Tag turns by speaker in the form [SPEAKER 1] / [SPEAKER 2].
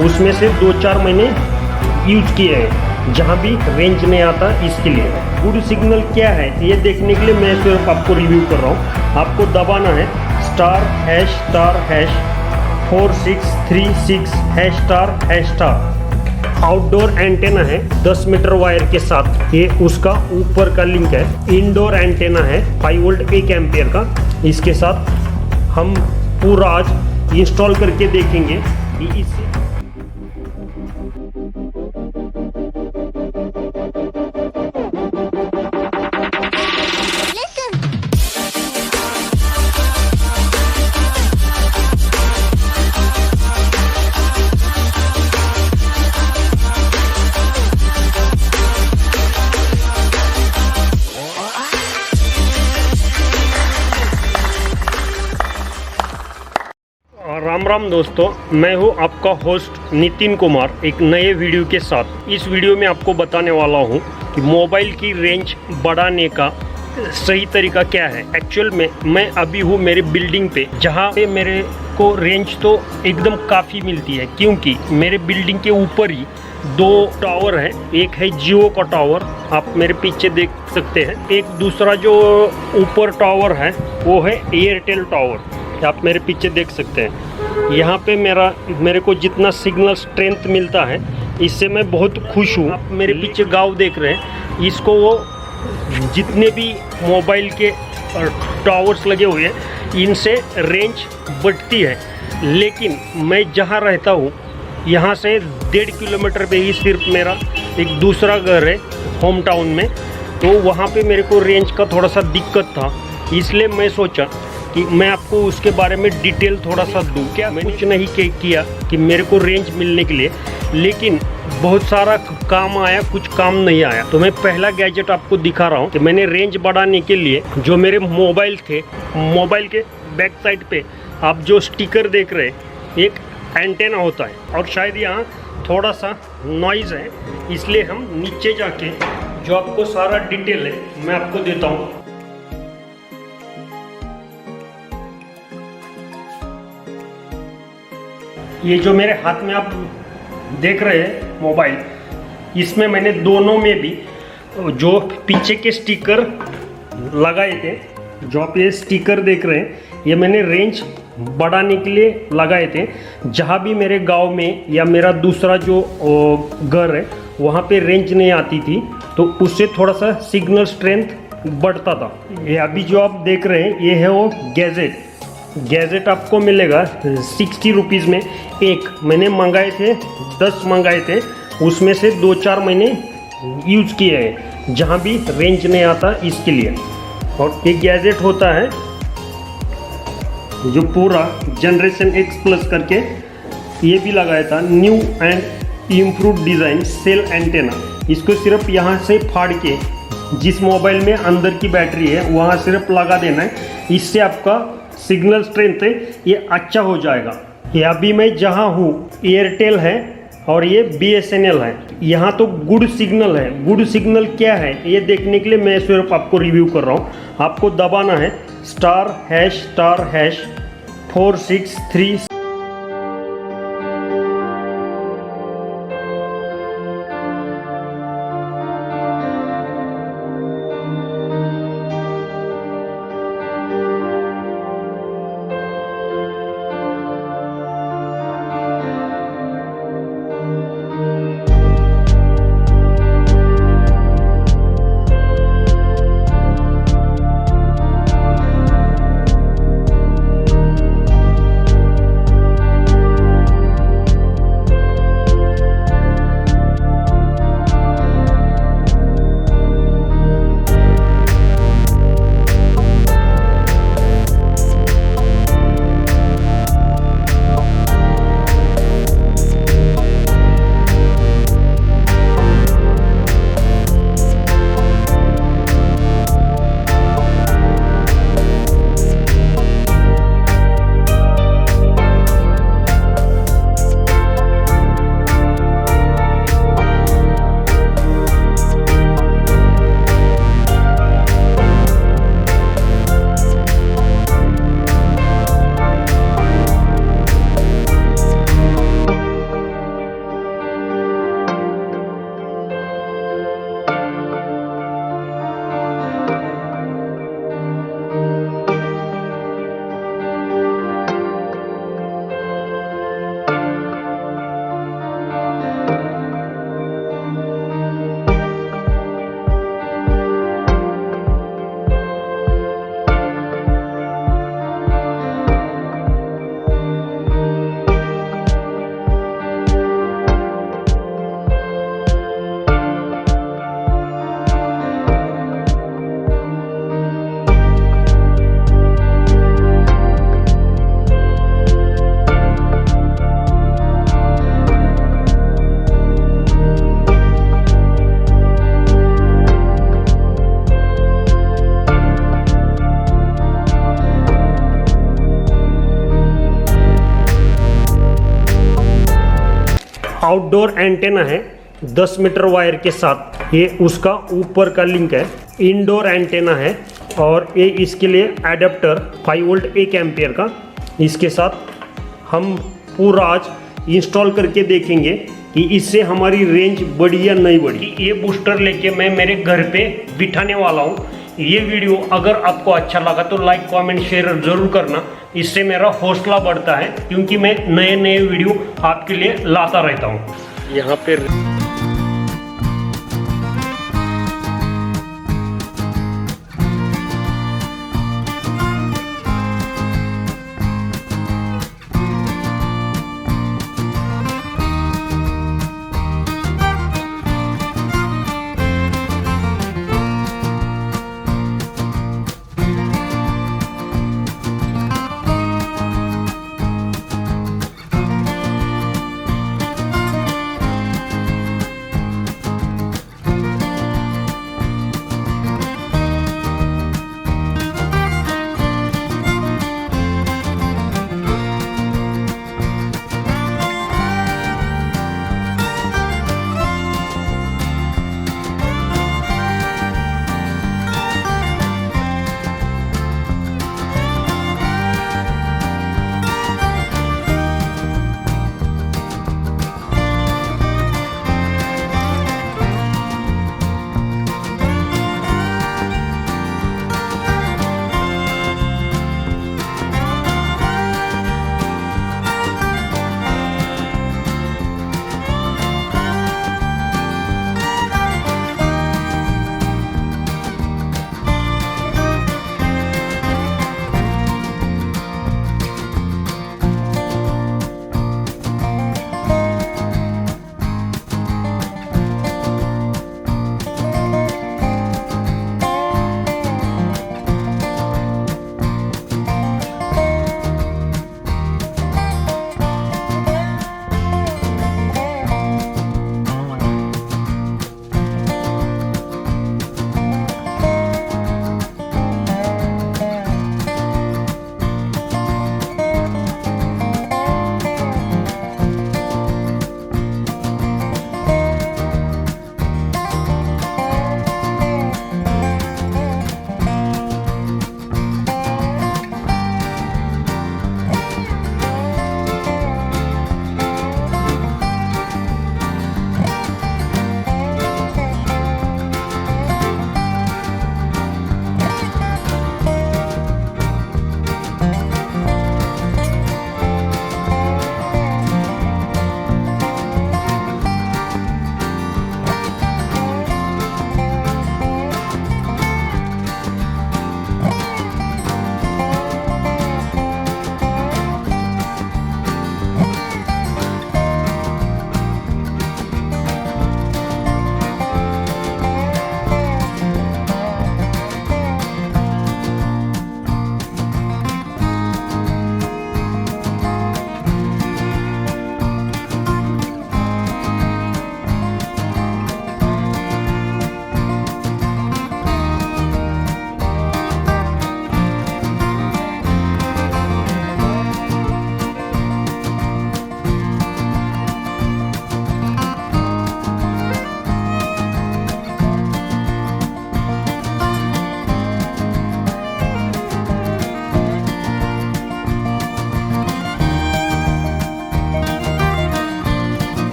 [SPEAKER 1] उसमें से 2-4 महीने यूज किए हैं, जहाँ भी रेंज नहीं आता इसके लिए। गुड सिग्नल क्या है ये देखने के लिए मैं सिर्फ आपको रिव्यू कर रहा हूँ। आपको दबाना है *#4636#. आउटडोर एंटेना है 10 मीटर वायर के साथ, ये उसका ऊपर का लिंक है। इंडोर एंटेना है 5 वोल्ट 1 एम्पियर का। इसके साथ हम पूरा आज इंस्टॉल करके देखेंगे कि इससे राम राम दोस्तों, मैं हूं आपका होस्ट नितिन कुमार एक नए वीडियो के साथ। इस वीडियो में आपको बताने वाला हूं कि मोबाइल की रेंज बढ़ाने का सही तरीका क्या है। एक्चुअल में मैं अभी हूं मेरे बिल्डिंग पे, जहां पे मेरे को रेंज तो एकदम काफ़ी मिलती है, क्योंकि मेरे बिल्डिंग के ऊपर ही 2 टावर है। एक है जियो का टावर, आप मेरे पीछे देख सकते हैं। एक दूसरा जो ऊपर टावर है वो है एयरटेल टावर, आप मेरे पीछे देख सकते हैं। यहाँ पे मेरे को जितना सिग्नल स्ट्रेंथ मिलता है, इससे मैं बहुत खुश हूँ। आप मेरे पीछे गांव देख रहे हैं, इसको वो जितने भी मोबाइल के टावर्स लगे हुए हैं, इनसे रेंज बढ़ती है। लेकिन मैं जहाँ रहता हूँ, यहाँ से 1.5 किलोमीटर पे ही सिर्फ मेरा एक दूसरा घर है होम टाउन में, तो वहाँ पे मेरे को रेंज का थोड़ा सा दिक्कत था। इसलिए मैं सोचा कि मैं आपको उसके बारे में डिटेल थोड़ा सा दूँ। क्या मैंने कुछ नहीं किया कि मेरे को रेंज मिलने के लिए, लेकिन बहुत सारा काम आया, कुछ काम नहीं आया। तो मैं पहला गैजेट आपको दिखा रहा हूँ कि मैंने रेंज बढ़ाने के लिए जो मेरे मोबाइल थे, मोबाइल के बैक साइड पे आप जो स्टिकर देख रहे हैं, एक एंटेना होता है, और शायद यहाँ थोड़ा सा नॉइज़ है, इसलिए हम नीचे जाके जो आपको सारा डिटेल है मैं आपको देता हूँ। ये जो मेरे हाथ में आप देख रहे हैं मोबाइल, इसमें मैंने दोनों में भी जो पीछे के स्टिकर लगाए थे, जो आप ये स्टिकर देख रहे हैं, ये मैंने रेंज बढ़ाने के लिए लगाए थे। जहाँ भी मेरे गांव में या मेरा दूसरा जो घर है वहाँ पे रेंज नहीं आती थी, तो उससे थोड़ा सा सिग्नल स्ट्रेंथ बढ़ता था। ये अभी जो आप देख रहे हैं, ये है वो गैजेट आपको मिलेगा 60 रुपीज़ में एक। मैंने मंगाए थे 10 मंगाए थे, उसमें से 2-4 महीने यूज किए हैं, जहाँ भी रेंज नहीं आता इसके लिए। और एक गैजेट होता है जो पूरा जनरेशन X+ करके, ये भी लगाया था, new and improve design cell antenna. इसको सिर्फ यहाँ से फाड़ के जिस मोबाइल में अंदर की बैटरी है वहाँ सिर्फ लगा देना है, इससे आपका सिग्नल स्ट्रेंथ है ये अच्छा हो जाएगा। ये अभी मैं जहाँ हूँ एयरटेल है और ये BSNL है, यहाँ तो गुड सिग्नल है। गुड सिग्नल क्या है ये देखने के लिए मैं सिर्फ आपको रिव्यू कर रहा हूँ। आपको दबाना है *#463 आउटडोर एंटेना है 10 मीटर वायर के साथ, ये उसका ऊपर का लिंक है। इंडोर एंटेना है और ये इसके लिए एडेप्टर 5 वोल्ट 1 एम्पियर का, इसके साथ हम पूरा आज इंस्टॉल करके देखेंगे कि इससे हमारी रेंज बढ़ी या नहीं बढ़ी। ये बूस्टर लेके मैं मेरे घर पे बिठाने वाला हूँ। ये वीडियो अगर आपको अच्छा लगा तो लाइक कमेंट शेयर ज़रूर करना, इससे मेरा हौसला बढ़ता है क्योंकि मैं नए नए वीडियो आपके लिए लाता रहता हूँ। यहाँ पे